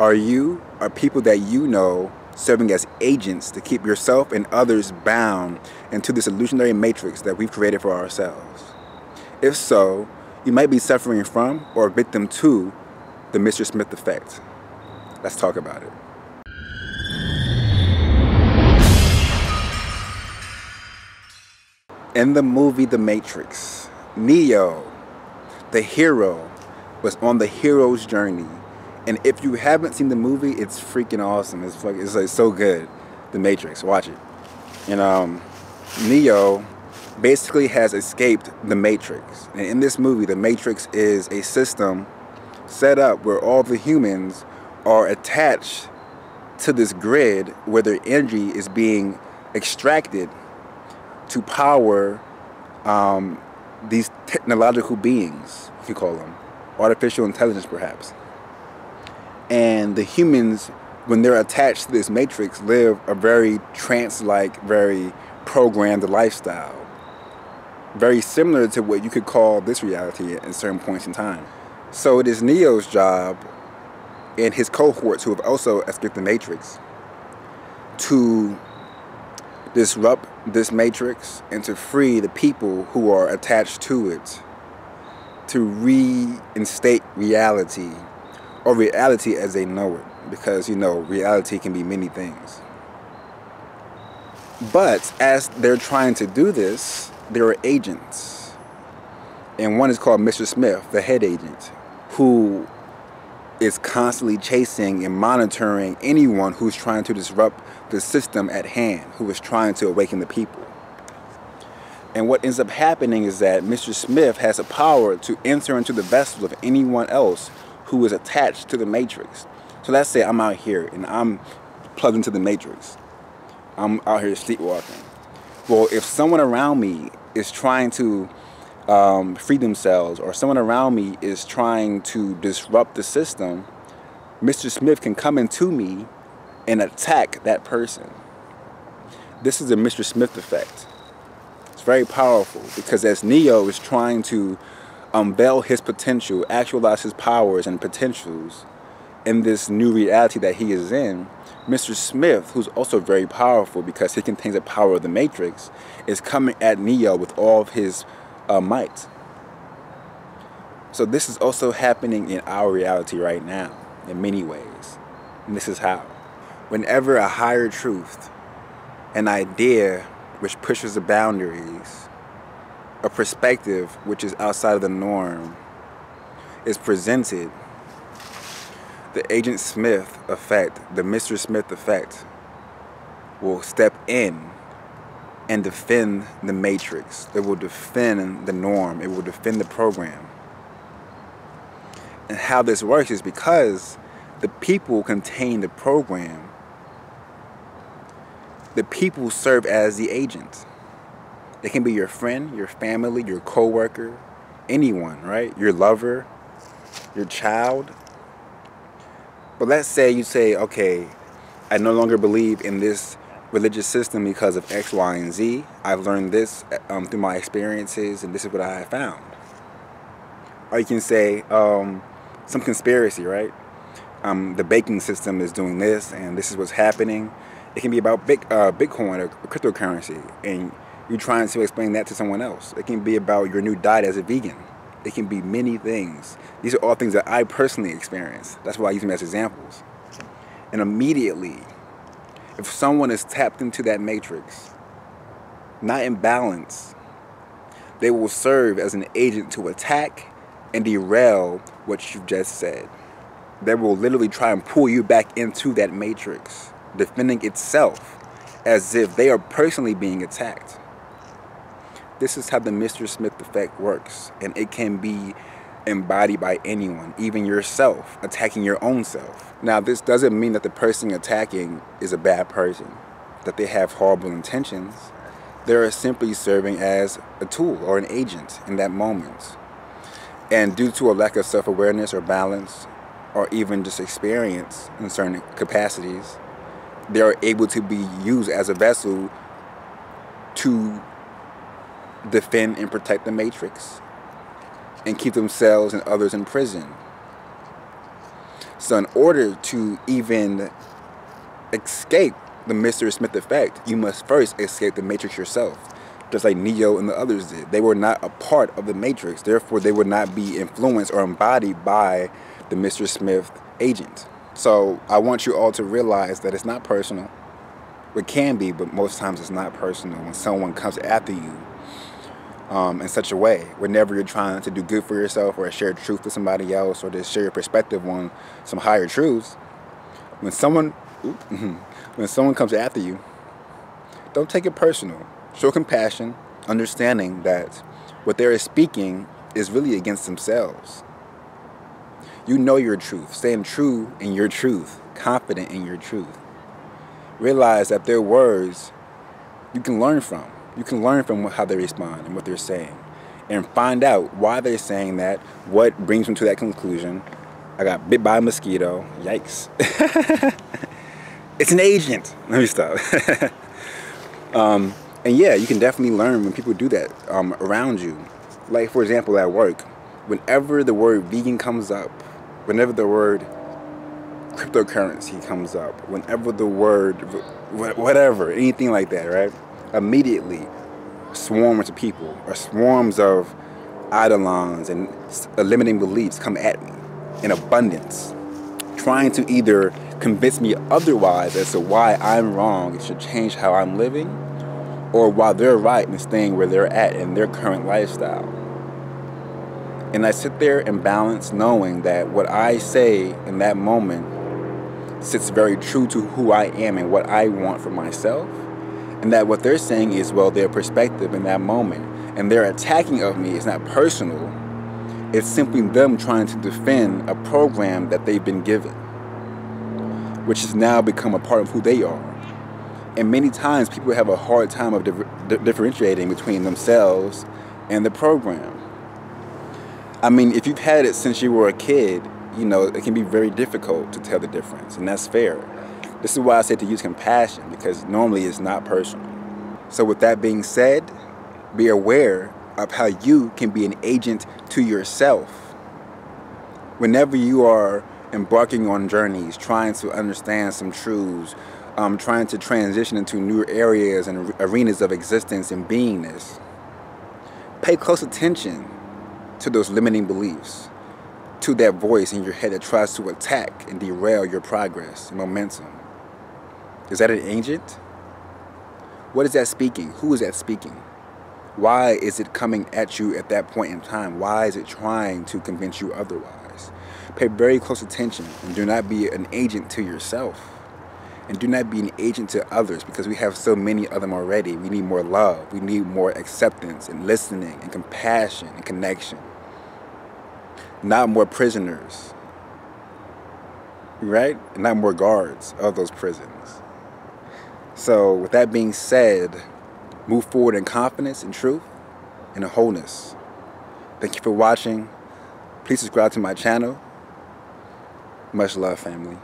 Are people that you know serving as agents to keep yourself and others bound into this illusionary matrix that we've created for ourselves? If so, you might be suffering from or a victim to the Mr. Smith effect. Let's talk about it. In the movie The Matrix, Neo, the hero, was on the hero's journey. And if you haven't seen the movie, it's freaking awesome. It's like so good. The Matrix, watch it. And Neo basically has escaped the Matrix. And in this movie, the Matrix is a system set up where all the humans are attached to this grid where their energy is being extracted to power these technological beings, if you call them, artificial intelligence perhaps. And the humans, when they're attached to this matrix, live a very trance-like, very programmed lifestyle. Very similar to what you could call this reality at certain points in time. So it is Neo's job and his cohorts who have also escaped the matrix to disrupt this matrix and to free the people who are attached to it, to reinstate reality, or reality as they know it, because you know reality can be many things. But as they're trying to do this, there are agents, and one is called Mr. Smith, the head agent, who is constantly chasing and monitoring anyone who's trying to disrupt the system at hand, who is trying to awaken the people. And what ends up happening is that Mr. Smith has the power to enter into the vessels of anyone else who is attached to the matrix. So let's say I'm out here and I'm plugged into the matrix. I'm out here sleepwalking. Well, if someone around me is trying to free themselves, or someone around me is trying to disrupt the system, Mr. Smith can come into me and attack that person. This is the Mr. Smith effect. It's very powerful because as Neo is trying to unveil his potential, actualize his powers and potentials in this new reality that he is in, Mr. Smith, who's also very powerful because he contains the power of the Matrix, is coming at Neo with all of his might. So this is also happening in our reality right now in many ways. And this is how. Whenever a higher truth, an idea which pushes the boundaries, a perspective which is outside of the norm, is presented, the Agent Smith effect, the Mr. Smith effect, will step in and defend the matrix. It will defend the norm. It will defend the program. And how this works is because the people contain the program, the people serve as the agent. It can be your friend, your family, your coworker, anyone, right? Your lover, your child. But let's say you say, okay, I no longer believe in this religious system because of X, Y, and Z. I've learned this through my experiences, and this is what I have found. Or you can say some conspiracy, right? The banking system is doing this, and this is what's happening. It can be about Bitcoin or cryptocurrency, and you're trying to explain that to someone else. It can be about your new diet as a vegan. It can be many things. These are all things that I personally experienced. That's why I use them as examples. And immediately, if someone is tapped into that matrix, not in balance, they will serve as an agent to attack and derail what you've just said. They will literally try and pull you back into that matrix, defending itself as if they are personally being attacked. This is how the Mr. Smith effect works, and it can be embodied by anyone, even yourself, attacking your own self. Now, this doesn't mean that the person attacking is a bad person, that they have horrible intentions. They are simply serving as a tool or an agent in that moment. And due to a lack of self-awareness or balance, or even just experience in certain capacities, they are able to be used as a vessel to defend and protect the matrix and keep themselves and others in prison. So in order to even escape the Mr. Smith effect, you must first escape the Matrix yourself. Just like Neo and the others did. They were not a part of the Matrix. Therefore, they would not be influenced or embodied by the Mr. Smith agent. So I want you all to realize that it's not personal. It can be, but most times it's not personal when someone comes after you in such a way. Whenever you're trying to do good for yourself or share truth with somebody else or just share your perspective on some higher truths, when someone comes after you, don't take it personal. Show compassion, understanding that what they're speaking is really against themselves. You know your truth. Staying true in your truth, confident in your truth. Realize that their words you can learn from. You can learn from how they respond and what they're saying. And find out why they're saying that, what brings them to that conclusion. I got bit by a mosquito. Yikes. It's an agent. Let me stop. And yeah, you can definitely learn when people do that around you. Like, for example, at work, whenever the word vegan comes up, whenever the word cryptocurrency comes up, whenever the word whatever, anything like that, right? Immediately, swarms of people or swarms of eidolons and limiting beliefs come at me in abundance, trying to either convince me otherwise as to why I'm wrong, it should change how I'm living, or why they're right in staying where they're at in their current lifestyle. And I sit there and balance, knowing that what I say in that moment sits very true to who I am and what I want for myself, and that what they're saying is, well, their perspective in that moment, and their attacking of me is not personal. It's simply them trying to defend a program that they've been given, which has now become a part of who they are. And many times people have a hard time of differentiating between themselves and the program. I mean, if you've had it since you were a kid, you know, it can be very difficult to tell the difference, and that's fair. This is why I say to use compassion, because normally it's not personal. So with that being said, be aware of how you can be an agent to yourself. Whenever you are embarking on journeys, trying to understand some truths, trying to transition into new areas and arenas of existence and beingness, pay close attention to those limiting beliefs, to that voice in your head that tries to attack and derail your progress and momentum. Is that an agent? What is that speaking? Who is that speaking? Why is it coming at you at that point in time? Why is it trying to convince you otherwise? Pay very close attention and do not be an agent to yourself. And do not be an agent to others, because we have so many of them already. We need more love. We need more acceptance and listening and compassion and connection. Not more prisoners, right? And not more guards of those prisons. So with that being said, move forward in confidence and truth and in wholeness. Thank you for watching. Please subscribe to my channel. Much love, family.